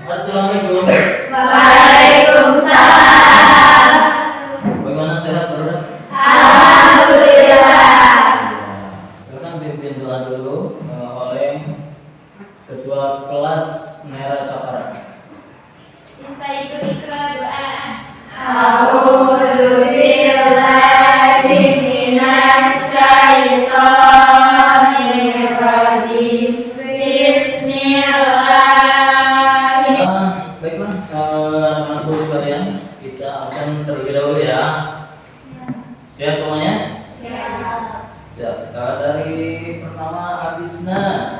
Assalamualaikum. Waalaikumsalam. Bagaimana sehat, Bro? Alhamdulillah. Silakan pimpin doa dulu oleh Ketua Kelas Nera Capara. Istaidul Iqra doa. A'udzu billahi minasy syaithanir rajim. Bismillah. Baiklah, anak-anakku sekalian, kita absen terlebih dahulu ya. Siap semuanya? Siap. Dari pertama Agisna,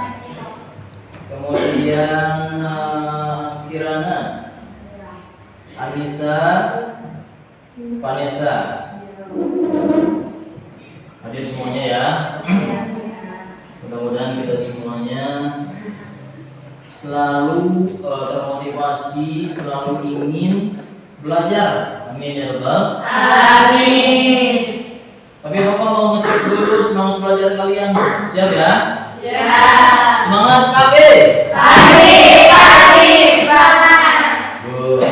kemudian Kirana, Anissa, Vanessa. Hadir semuanya ya. Mudah-mudahan kita semuanya selalu termotivasi, selalu ingin belajar. Amin ya rabbal. Amin. Tapi Bapak mau ngecek dulu semangat belajar kalian. Siap ya? Siap. Semangat kaki. Kaki, semangat. Good.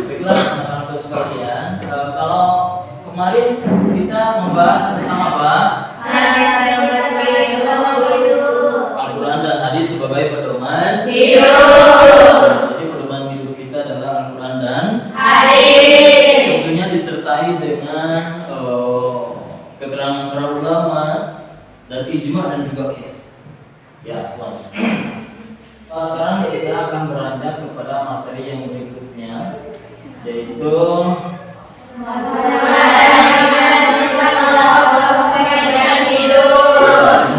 Baiklah anak-anakku sekalian, kalau kemarin kita membahas tentang apa? Al-Quran dan hadis sebagai pedoman Hidup. Jadi pedoman hidup kita adalah Al-Quran dan Hadis. tentunya disertai dengan keterangan para ulama dan ijma dan juga qiyas. Ya, semuanya. Sekarang kita akan beranjak kepada materi yang berikutnya, yaitu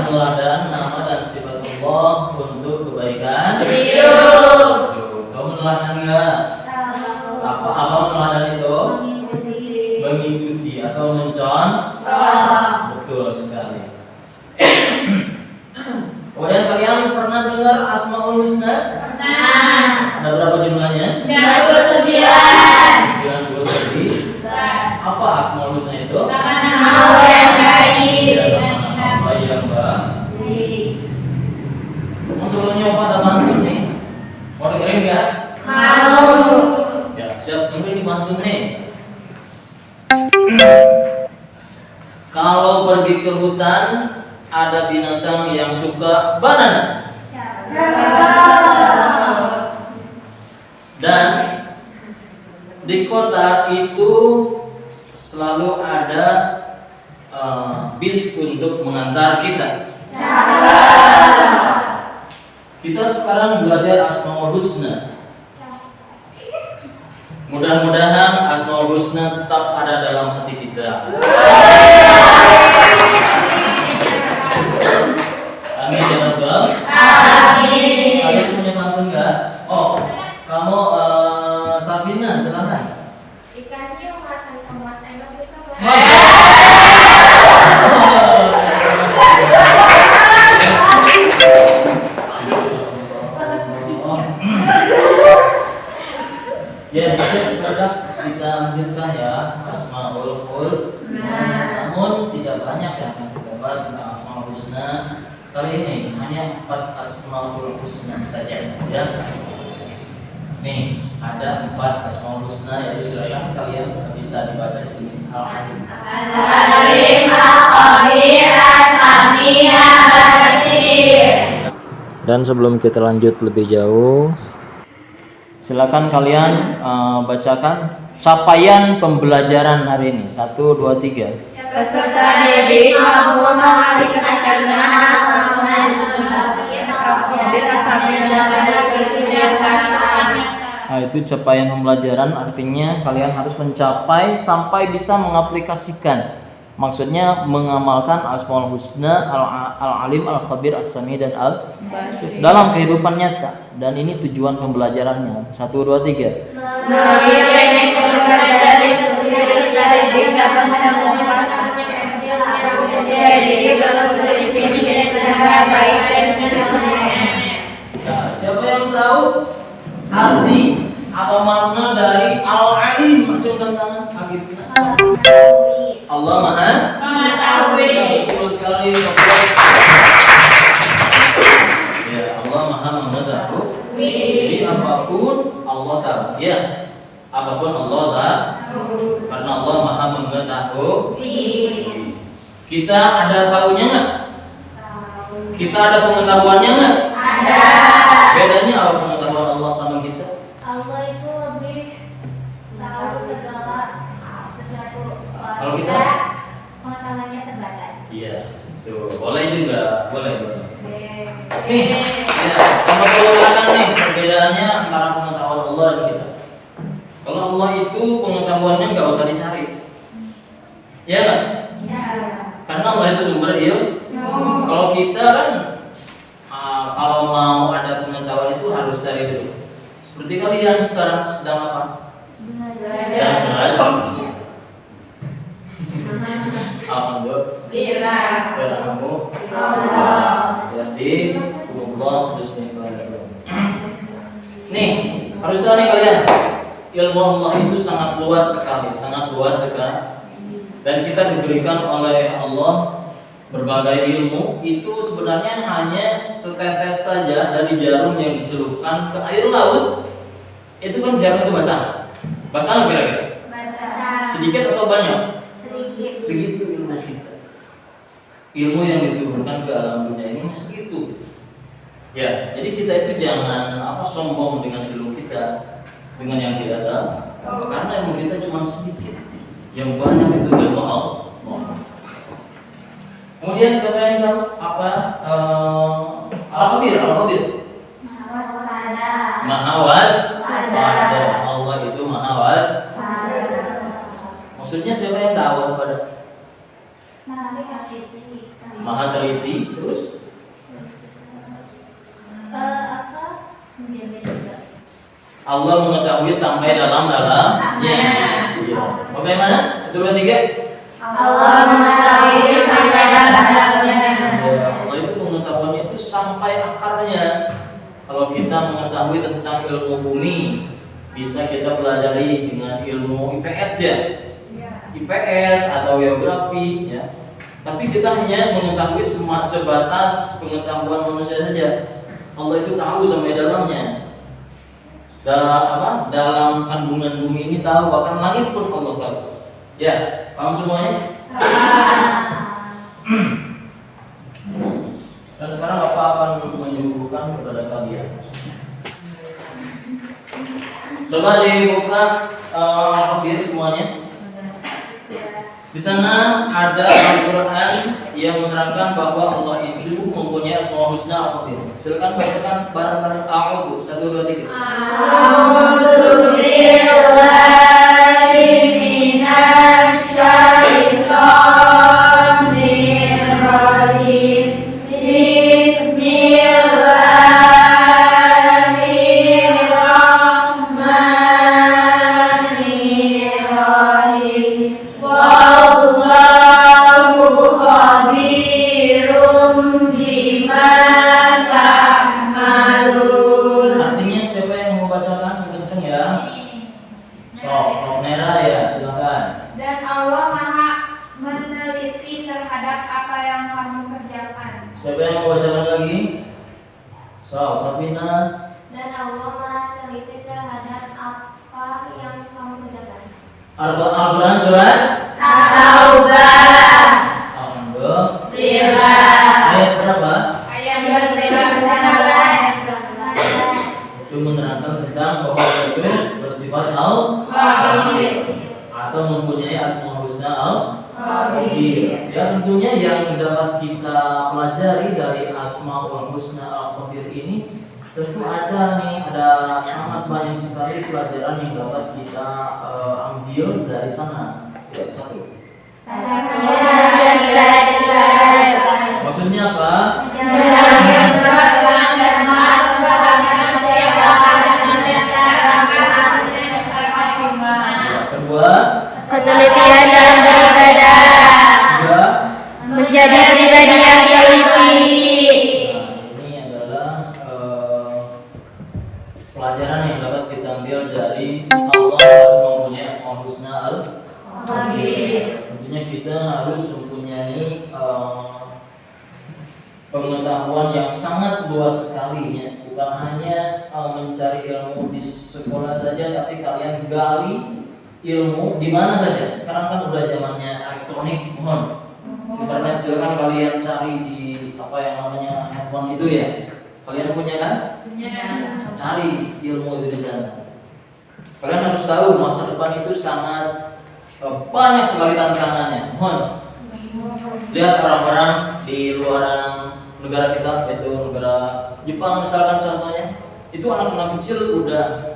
meneladani nama dan sifat Allah untuk kebaikan Hidup. Kamu meneladani nggak? Apa meneladani itu? Mengikuti atau mencontoh. Betul sekali. Kemudian kalian pernah dengar Asmaul Husna? Ada berapa jumlahnya? 99. Apa Asmaul Husna itu? Nama yang baik. Ya, nama yang baik. Sebelumnya Bapak ada pantun nih. Mau dengerin nggak? Mau. Ya, siap dengerin nih pantun nih. Kalau pergi ke hutan, ada binatang yang suka banana. Dan di kota itu selalu ada bis untuk mengantar kita. Kita sekarang belajar Asmaul Husna. Mudah-mudahan Asmaul Husna tetap ada dalam hati kita. Amin ya rabbal. Amin. Kalian punya pantun nggak? Oh, kamu Safina, silakan. Ikannya makan tomat enak bisa Ya, kita lanjutkan ya Asmaul Husna. Namun tidak banyak yang akan kita bahas tentang Asmaul Husna. Kali ini hanya 4 Asmaul Husna saja ya. Nih, ada 4 Asmaul Husna, yaitu silakan kalian bisa dibaca di sini. Al-Alim. Al-Alim, Al-Khabir, As-Sami, Al-Basir. Dan sebelum kita lanjut lebih jauh, silakan kalian bacakan capaian pembelajaran hari ini. 1, 2, 3. Peserta didik mampu mengalihkan cerna Nah, itu capaian pembelajaran, artinya kalian harus mencapai sampai bisa mengaplikasikan. Maksudnya mengamalkan Asmaul Husna, Al-Alim, Al-Khabir, As-Sami dan Al-Basir dalam kehidupan nyata. Dan ini tujuan pembelajarannya. 1, 2, 3. Nah, siapa yang tahu arti atau makna dari Al-Alim? Acungkan tangan. Agisna. Allah Maha mengetahui. Betul sekali. Ya, Allah Maha mengetahui. Jadi apapun Allah tahu, ya. Apapun Allah tahu, karena Allah Maha mengetahui. Kita ada tahunya nggak? Kita ada pengetahuannya nggak? Ada. Bedanya apa pengetahuan Allah sama kita? Allah itu lebih tahu segala sesuatu. Kalau kita? Pengetahuannya terbatas. Iya, tuh boleh juga, boleh. Oke. Nih, ya, sama kalau belakang nih perbedaannya antara pengetahuan Allah dan kita. Kalau Allah itu pengetahuannya nggak usah dicari, ya nggak? Ya. Karena Allah itu sumber ilmu. Kalau kita kan, kalau mau ada pengetahuan itu harus cari dulu. Seperti kalian sekarang sedang apa? Sedang belajar. Alhamdulillah. Kamu. Jadi, Allah bismillah. Nih, harus tahu nih kalian. Ilmu Allah itu sangat luas sekali, dan kita diberikan oleh Allah berbagai ilmu. Itu sebenarnya hanya setetes saja dari jarum yang dicelupkan ke air laut. Itu kan jarum itu basah nggak kira-kira? Basah. Sedikit atau banyak? Sedikit. Segitu ilmu kita. Ilmu yang diturunkan ke alam dunia ini hanya segitu. Ya, jadi kita itu jangan sombong dengan ilmu kita, dengan yang tidak tahu. Karena ilmu kita cuma sedikit. Yang banyak itu ilmu Allah. Kemudian siapa yang tahu apa? Al-Khabir. Maha waspada. Allah itu Maha waspada. Maksudnya siapa yang tahu waspada? Maha teliti. Terus? Allah mengetahui sampai dalam-dalamnya. Iya. Bagaimana? 1, 2, 3. Allah mengetahui sampai dalam-dalamnya. Allah itu pengetahuannya itu sampai akarnya. Kalau kita mengetahui tentang ilmu bumi, bisa kita pelajari dengan ilmu IPS ya. IPS atau geografi ya. Tapi kita hanya mengetahui sebatas pengetahuan manusia saja. Allah itu tahu sampai dalamnya. Dalam kandungan bumi ini tahu, bahkan langit pun Allah tahu. Ya, paham semuanya? Dan sekarang Bapak akan menyuguhkan kepada kalian. Coba dibuka Al-Khabir semuanya. Di sana ada Al-Quran yang menerangkan bahwa Allah itu mempunyai Asmaul Husna Al-Khabir. Silakan bacakan bareng-bareng. A'udzu 1, 2, 3. A'udzu billahi minasy syaithanir rajim. Bismillahirrahmanirrahim. Wallahu khabirum bima ta'malun. Artinya siapa yang mau bacakan kenceng ya? Nera ya, silakan. Dan Allah Maha meneliti terhadap apa yang kamu kerjakan. Siapa yang mau bacakan lagi? Safina. Dan Allah Maha teliti terhadap apa yang kamu kerjakan. Al-Quran surat At-Taubah. Alhamdulillah. Ayat berapa? Ayat 19. Itu menerangkan tentang bahwa itu bersifat al-Khabir atau mempunyai Asmaul Husna Al-Khabir. Ya, tentunya yang dapat kita pelajari dari Asmaul Husna Al-Khabir ini tentu ada sangat banyak sekali pelajaran yang dapat kita ambil dari sana. Ya, satu. Maksudnya apa? Kedua, Ketelitian dalam beribadah. juga Menjadi pribadi yang teliti. ini adalah pelajaran yang dapat kita ambil dari Allah yang mempunyai Asmaul Husna Al-Khabir. Tentunya kita harus mempunyai pengetahuan yang sangat luas sekali ya. bukan hanya mencari ilmu di sekolah saja, tapi kalian gali ilmu di mana saja. Sekarang kan udah zamannya elektronik, mohon internet, silakan kalian cari di apa yang namanya handphone itu ya. Kalian punya kan? Cari ilmu itu di sana. Kalian harus tahu masa depan itu sangat banyak sekali tantangannya. Mohon lihat orang-orang di luaran negara kita, yaitu negara Jepang misalkan contohnya, itu anak-anak kecil udah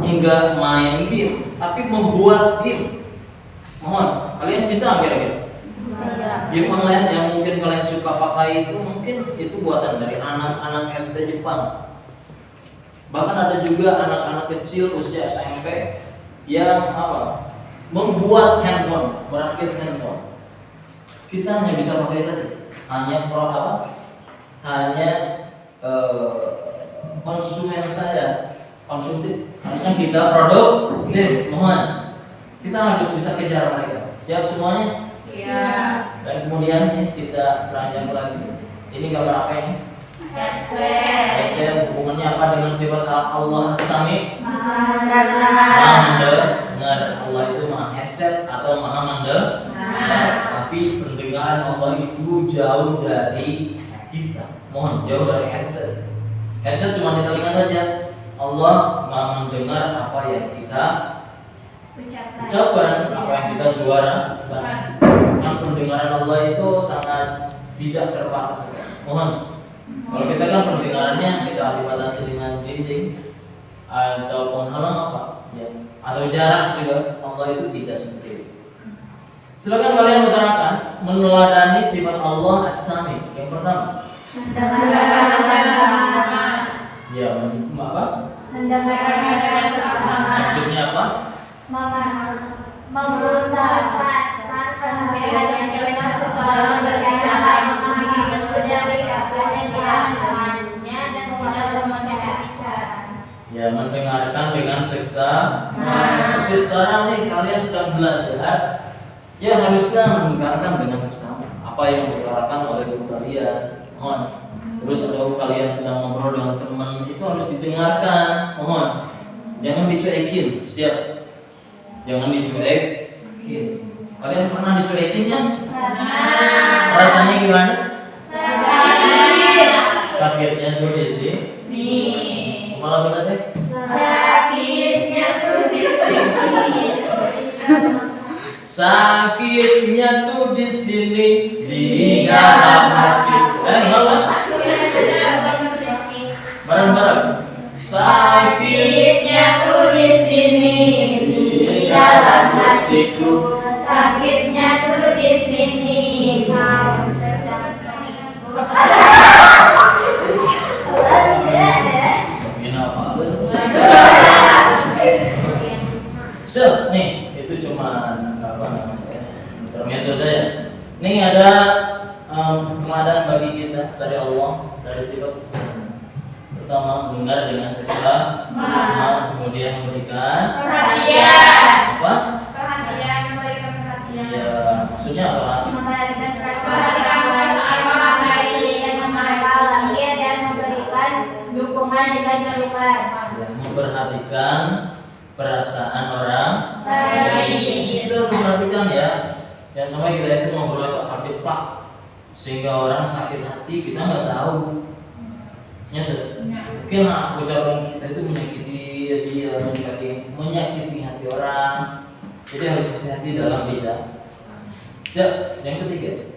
enggak main game, tapi membuat game. Mohon, kalian bisa kira-kira? Game online yang mungkin kalian suka pakai itu mungkin itu buatan dari anak-anak SD Jepang. Bahkan ada juga anak-anak kecil usia SMP yang membuat handphone, merakit handphone. Kita hanya bisa pakai saja, hanya konsumen saja, konsumtif. Harusnya kita produktif. Mohon, kita harus bisa kejar mereka. Siap semuanya? Siap. Dan kemudian kita beranjak lagi. Ini gambar apa ini? Headset. Hubungannya apa dengan sifat Allah As-Sami? Maha mendengar. Allah itu maha headset atau maha mendengar. Tapi pendengaran Allah itu jauh dari kita. Mohon, jauh dari headset. Headset cuma di telinga saja. Allah maha mendengar apa yang kita ucapkan, apa yang kita suarakan. Yang pendengaran Allah itu sangat tidak terbatas. Mohon, kalau kita kan pendengarannya bisa dibatasi dengan dinding atau penghalang atau jarak juga. Allah itu tidak seperti itu. Silakan kalian utarakan meneladani sifat Allah As-Sami. Yang pertama, ya, mendengarkan sesama. maksudnya apa? Memusatkan perhatian kita seseorang berbicara, memahami maksud dari ucapannya, tidak mendengarnya dan tidak mengucapkan bicaraan. Ya, mendengarkan dengan seksama. Seperti sekarang nih kalian sedang belajar, ya harusnya mendengarkan dengan seksama apa yang diutarakan oleh guru kalian. Mohon. Terus kalau kalian sedang ngobrol dengan teman, itu harus didengarkan. Mohon, jangan dicuekin. Siap? Jangan dicuekin. Kalian pernah dicuekin kan? Pernah. Rasanya gimana? Sakit. Sakitnya tuh di sini. Malah benar deh. Sakitnya tuh di sini. Sakitnya tuh di sini, di dalam hati. Bareng-bareng. Sakitnya tuh di sini, di dalam hatiku. Sakitnya tuh di sini, kau sedang selingkuh. Nih, itu cuma intermezzo saja. Nih ada teladan bagi kita dari Allah, dari sifat As-Sami. Pertama, mendengar dengan seksama, kemudian memberikan Perhatian. apa? Perhatian, memberikan perhatian. Ya, maksudnya apa? Memperhatikan perasaan orang lain dan memahami dia dan memberikan dukungan dengan keluhan. Ya, memperhatikan perasaan orang lain. Kita harus memperhatikan ya. Jangan sampai kita itu ngobrol kok sakit pak, sehingga orang sakit hati kita nggak tahu. Nyata. Mungkin ucapan kita itu menyakiti dia, menyakiti hati orang. Jadi harus hati-hati dalam bicara. Siap. Yang ketiga,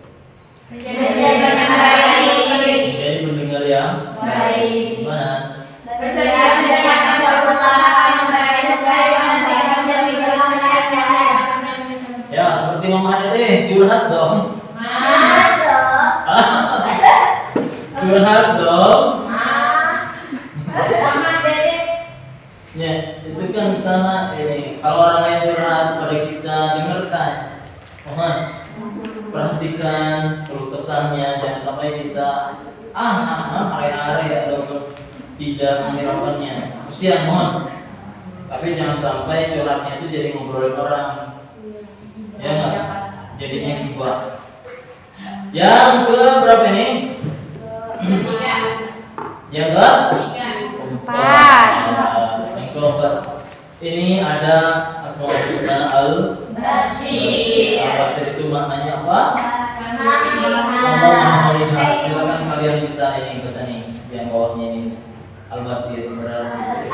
Menjadi baik. jadi pendengar yang Baik. mana? Bersedia mendengarkan berusaha membaik kesehatan dan menjadikan kesehatan. Ya, seperti Mama Dede, curhat dong. Halo. Curhat dong. Mama Dede. Ya, itu kan sama ini. Kalau orang lain curhat pada kita, dengarkan. Mohon perhatikan keluh kesahnya, jangan sampai kita are-are atau tidak menghiraukannya. Kesian, mohon. Tapi jangan sampai curhatnya itu jadi ngobrolin orang. Ya enggak? Jadinya gibah. Yang ke berapa ini? Yang Empat. Yang keempat. Ini ada Asmaul Husna Al-Basir. Al-Basir itu maknanya apa? Allah melihat. Silakan kalian bisa ini baca nih yang bawahnya ini. Al-Basir berarti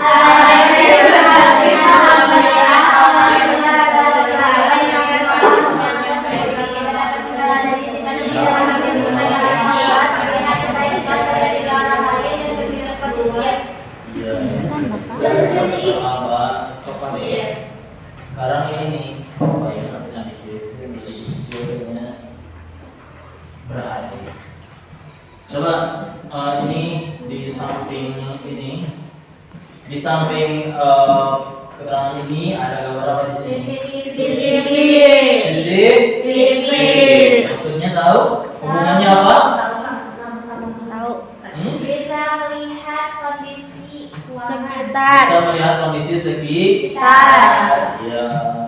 sekarang ini nih, apa yang aku cantik itu disebutnya berarti. Coba ini di samping ini, di samping keterangan ini ada gambar apa di sini? CCTV. Maksudnya tahu? Hubungannya apa? Tahu. Bisa melihat kondisi Sekitar. Bisa melihat kondisi Sekitar. Ya,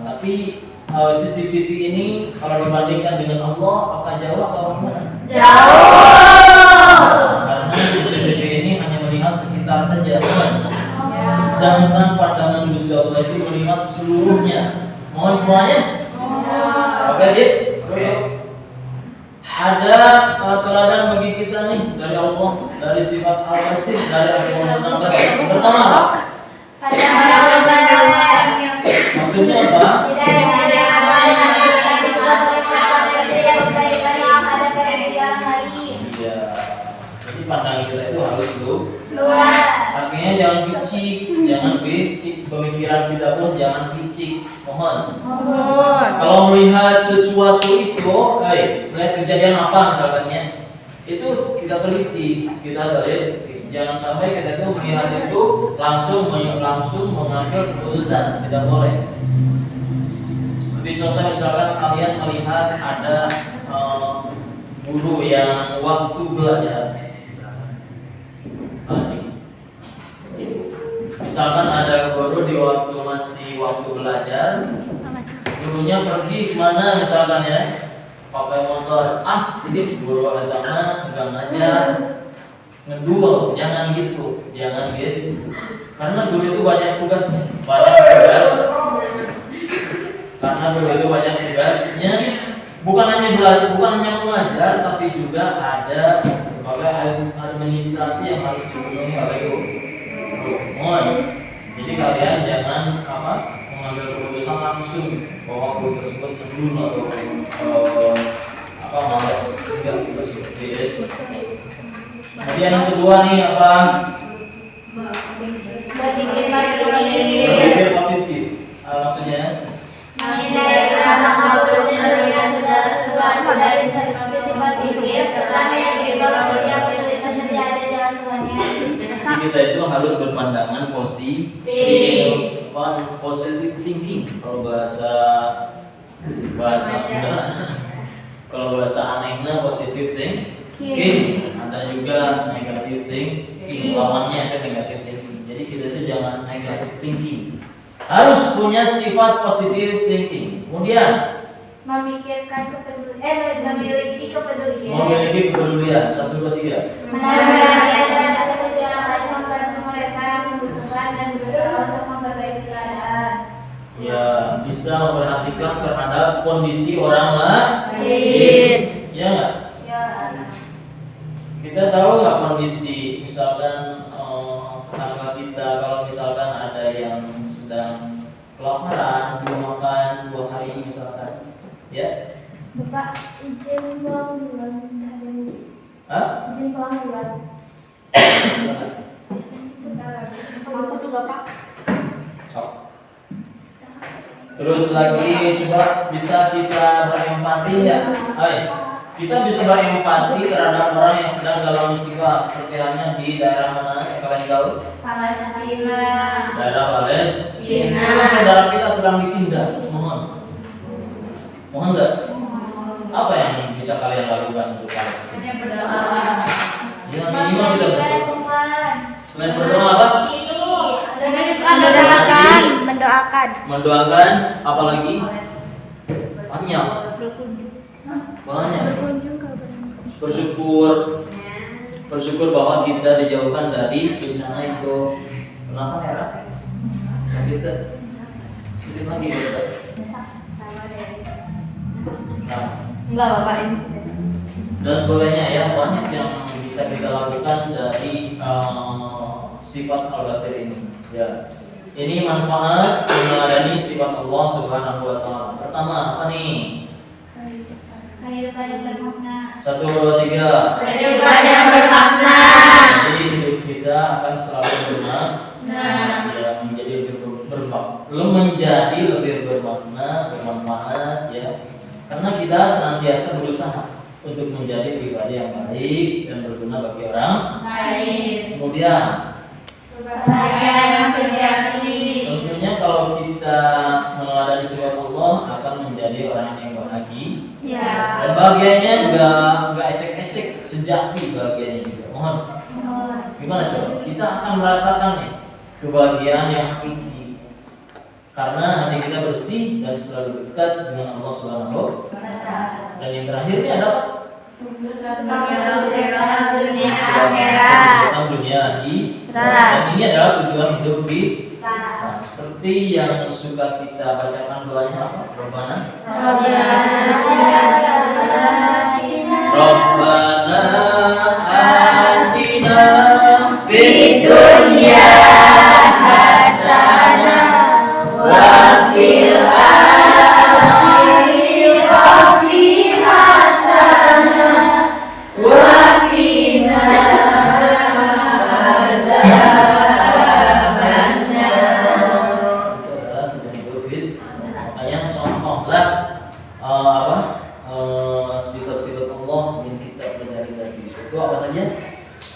tapi CCTV ini kalau dibandingkan dengan Allah, apakah jauh atau gimana? Jauh. Karena CCTV ini hanya melihat sekitar saja, sedangkan pandangan Gusti Allah itu melihat seluruhnya. Mohon semuanya. Oke, Dit. Ada teladan bagi kita nih dari Allah, dari sifat Al-Basir, dari Asmaul Husna Al-Basir. Pertama, maksudnya apa? Iya. Jadi pandangan kita itu harus luas. Artinya jangan picik, jangan picik. Pemikiran kita pun jangan picik. Mohon. Kalau melihat sesuatu itu, melihat kejadian apa misalkannya, itu kita teliti, kita teliti. Jangan sampai kita itu melihat itu langsung mengambil keputusan, tidak boleh. Seperti contoh misalkan kalian melihat ada guru yang waktu belajar, misalkan ada guru di waktu masih waktu belajar, gurunya pergi kemana misalkan ya, pakai motor, jadi guru agama enggak ngajar, ngedul, jangan gitu, karena guru itu banyak tugasnya, karena guru itu banyak tugasnya, bukan hanya belajar, bukan hanya mengajar, tapi juga ada administrasi yang harus dipenuhi oleh guru. Jadi kalian jangan mengambil keputusan langsung bahwa guru tersebut ngedul atau malas, tidak gitu seperti itu. Kemudian yang kedua nih apa? Berpikir positif. Maksudnya? Menghindari perasaan malu dan melihat segala sesuatu dari sisi positif serta meyakini bahwa setiap kesulitan masih ada jalan Tuhannya. Kita itu harus berpandangan positif, positive thinking. Kalau bahasa Sunda, kalau bahasa anehnya positive thinking, ada juga negative thinking. Lawannya ada negative thinking. Jadi kita itu jangan negative thinking. Harus punya sifat positive thinking. Kemudian memikirkan kepedulian, memiliki kepedulian. Memiliki kepedulian. 1, 2, 3. Menarik terhadap kondisi orang lain, membantu mereka yang membutuhkan dan berusaha untuk memperbaiki keadaan. Ya, bisa memperhatikan terhadap kondisi orang lain. Ya nggak? Ya. Kita tahu nggak kondisi misalkan tetangga kita, kalau misalkan ada yang sedang kelaparan, belum makan 2 hari misalkan, ya? Bapak izin pulang duluan. Izin pulang duluan. Aku juga Pak. Terus lagi coba bisa kita berempati nggak? Kita bisa berempati terhadap orang yang sedang dalam musibah, seperti halnya di daerah mana kalian tahu? Palestina. Daerah Palestina. Itu saudara kita sedang ditindas, mohon nggak? Apa yang bisa kalian lakukan untuk Palestina? Hanya berdoa. Ya minimal kita berdoa. Selain berdoa apa? Mendoakan, apalagi banyak. Bersyukur, Bersyukur bahwa kita dijauhkan dari bencana itu. Kenapa Hera? Sakit tak? Sakit lagi ya? Nah, Enggak Bapak ini. dan sebagainya ya, banyak yang bisa kita lakukan dari sifat al-basir ini ya. Ini manfaat meneladani sifat Allah Subhanahu wa taala. Pertama apa nih? Kehidupan yang bermakna. 1, 2, 3. Kehidupan yang bermakna. Jadi hidup kita akan selalu bermakna, ya, menjadi lebih bermakna, bermanfaat ya. Karena kita senantiasa berusaha untuk menjadi pribadi yang baik dan berguna bagi orang Baik. Kemudian Kebahagiaan yang sejati. tentunya kalau kita meneladani sifat Allah akan menjadi orang yang bahagia. Ya. Dan bahagianya enggak ecek-ecek, sejati bahagianya juga. Mohon. Gimana coba? Kita akan merasakan nih kebahagiaan yang hakiki. Karena hati kita bersih dan selalu dekat dengan Allah Subhanahu. Dan yang terakhir ini ada apa? Kesuksesan dunia akhirat. Kesuksesan dunia dan ini adalah tujuan hidup kita. Nah, seperti yang suka kita bacakan doanya apa? Rabbana atina Fid dunya hasanah wa fil akhirati hasanah wa qina makanya contohlah sifat-sifat Allah yang kita pelajari tadi itu apa saja?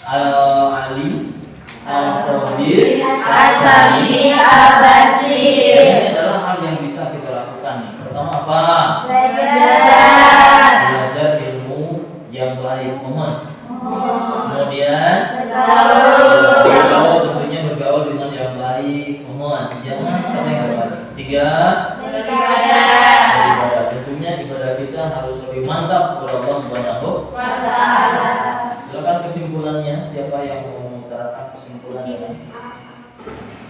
Al-Ali, Al-Khabir, As-Sami, Al-Basir. Ini adalah hal yang bisa kita lakukan nih. Pertama apa? Belajar ilmu yang baik. Mohon. Kemudian bergaul, tentunya bergaul dengan yang baik. Mohon. Jangan sampai gagal. 3. Beribadah. Tentunya ibadah kita harus lebih mantap kepada Allah Subhanahu wa taala. Silakan kesimpulannya, siapa yang mau mengutarakan kesimpulannya?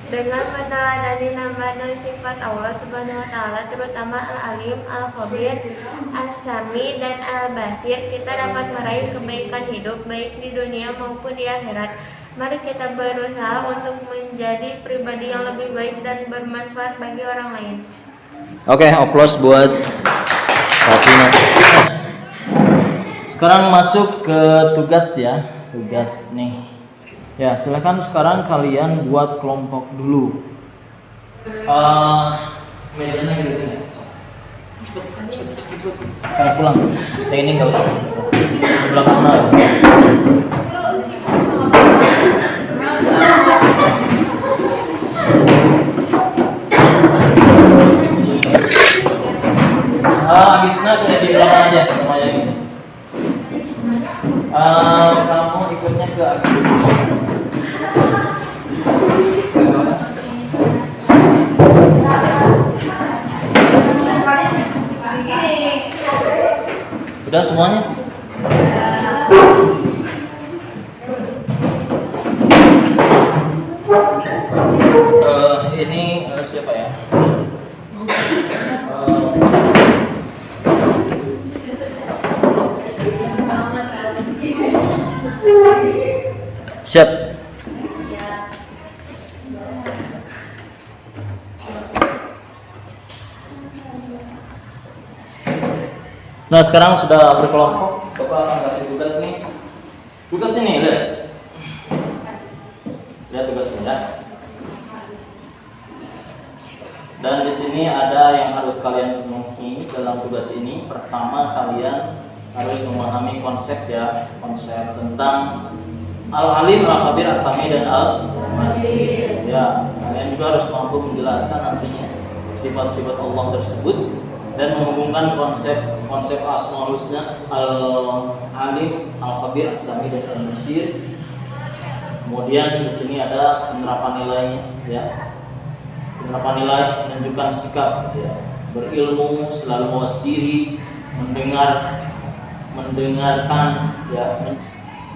Dengan meneladani nama dan sifat Allah Subhanahu wa taala terutama Al-Alim, Al-Khabir, As-Sami dan Al-Basir, kita dapat meraih kebaikan hidup baik di dunia maupun di akhirat. Mari kita berusaha untuk menjadi pribadi yang lebih baik dan bermanfaat bagi orang lain. Oke, aplaus buat Safina. Sekarang masuk ke tugas ya. Tugas nih. Ya, silakan sekarang kalian buat kelompok dulu. Medianya gitu ya. Cepet pulang. Ini enggak usah. Di belakang mana? Agisna kayak di belakang aja semuanya gitu. Kamu ikutnya ke Agis. Udah semuanya? Ini siapa ya? Siap. Nah sekarang sudah berkelompok, Bapak akan kasih tugas nih. Tugas ini lihat. Lihat tugasnya ya. Dan di sini ada yang harus kalian penuhi dalam tugas ini. Pertama kalian harus memahami konsep ya, konsep tentang Al-Alim, Al-Khabir, As-Sami dan Al-Basir. Ya, kalian juga harus mampu menjelaskan nantinya sifat-sifat Allah tersebut dan menghubungkan konsep Asmaul Husna Al-Alim, Al-Khabir, As-Sami dan Al-Basir. Kemudian di sini ada penerapan nilainya ya. Penerapan nilai menunjukkan sikap ya, berilmu, selalu mawas diri, mendengarkan ya,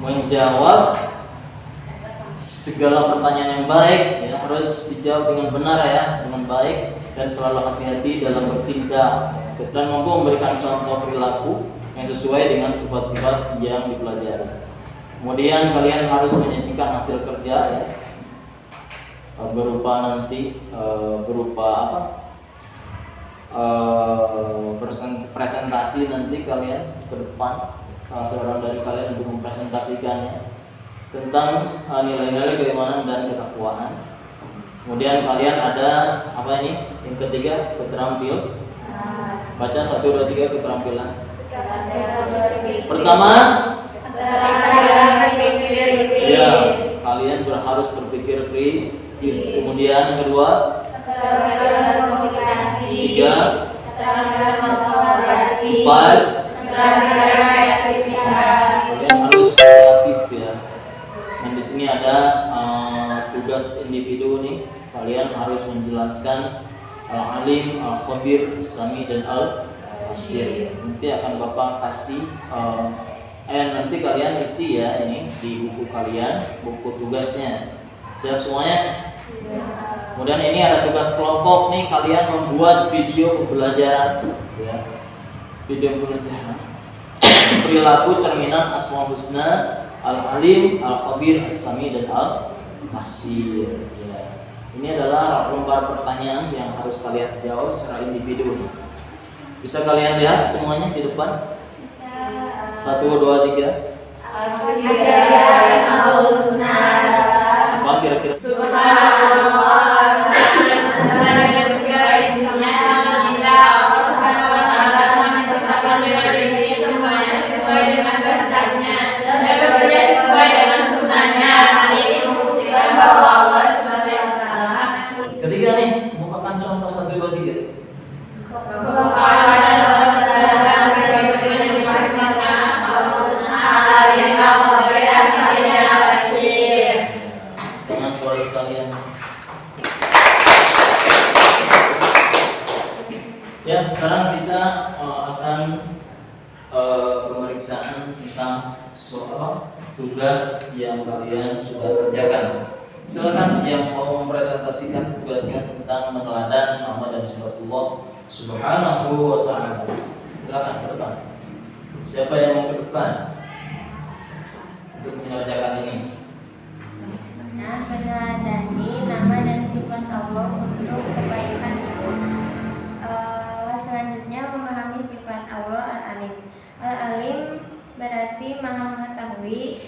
menjawab segala pertanyaan yang baik ya, harus dijawab dengan benar ya, dengan baik, dan selalu hati-hati dalam bertindak dan mampu memberikan contoh perilaku yang sesuai dengan sifat-sifat yang dipelajari. Kemudian kalian harus menyajikan hasil kerja ya, berupa nanti berupa apa? Presentasi nanti kalian ke depan, salah seorang dari kalian untuk mempresentasikannya tentang nilai-nilai keimanan dan ketakwaan. Kemudian kalian ada apa ini? Yang ketiga, keterampilan. Baca 1, 2, 3 keterampilan. Pertama, ya, kalian harus berpikir kritis. Kemudian yang kedua, tiga, empat, kalian harus kreatif ya. Dan di sini ada tugas individu nih. Kalian harus menjelaskan al-alim, al-khabir, as-sami dan al-basir. Nanti akan Bapak kasih nanti kalian isi ya ini di buku kalian, buku tugasnya. Siap semuanya? Kemudian ini ada tugas kelompok nih, kalian membuat video pembelajaran ya. Video pembelajaran perilaku cerminan Asmaul Husna, Al-Alim, Al-Khabir, As-Sami dan Al-Basir ya. Ini adalah lembar pertanyaan yang harus kalian jawab secara individu. Bisa kalian lihat semuanya di depan? 1, 2, 3. Apa kira-kira? Ketiga nih, merupakan contoh 1, 2, 3. Dengan keluarga kalian. Ya, sekarang kita akan pemeriksaan tentang soal tugas yang kalian sudah kerjakan. Silakan yang mau mempresentasikan tugasnya tentang meneladani nama dan sifat Allah Subhanahu wa ta'ala. Silakan ke depan. Siapa yang mau ke depan untuk mengerjakan ini? Meneladani nama dan sifat Allah untuk kebaikan hidup. Selanjutnya memahami sifat Allah Al-Alim. Al-Alim berarti maha mengetahui.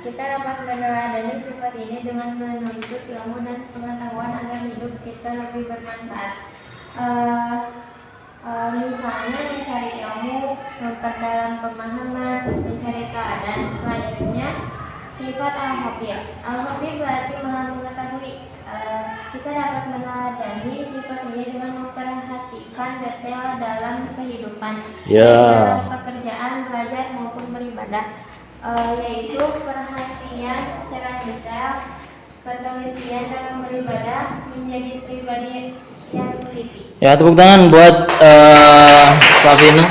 Kita dapat meneladani sifat ini dengan menuntut ilmu dan pengetahuan agar hidup kita lebih bermanfaat. Misalnya mencari ilmu, memperdalam pemahaman, mencari keadaan. Selanjutnya sifat Al-Hafiz. Al-Hafiz berarti maha mengetahui. Kita dapat meneladani sifat ini dengan memperhatikan detail dalam kehidupan, dalam pekerjaan, belajar maupun beribadah. Yaitu perhatian secara detail, ketelitian dalam beribadah, menjadi pribadi yang teliti. Ya, tepuk tangan buat Safina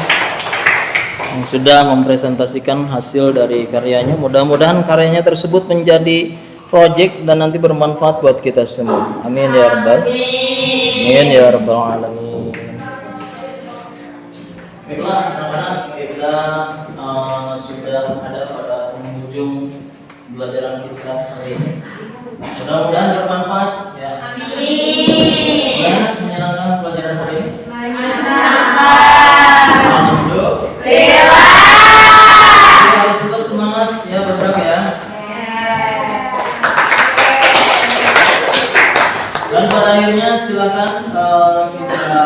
yang sudah mempresentasikan hasil dari karyanya. Mudah-mudahan karyanya tersebut menjadi proyek dan nanti bermanfaat buat kita semua. Amin ya rabbal amin ya rabbal alamin. Baiklah, anak-anak, kita sudah ada pada penghujung pembelajaran kita hari ini. Mudah-mudahan bermanfaat ya. Amin. Menyenangkan pelajaran hari ini. Alhamdulillah. Harus tetap semangat ya, bergerak ya. Dan pada akhirnya silakan kita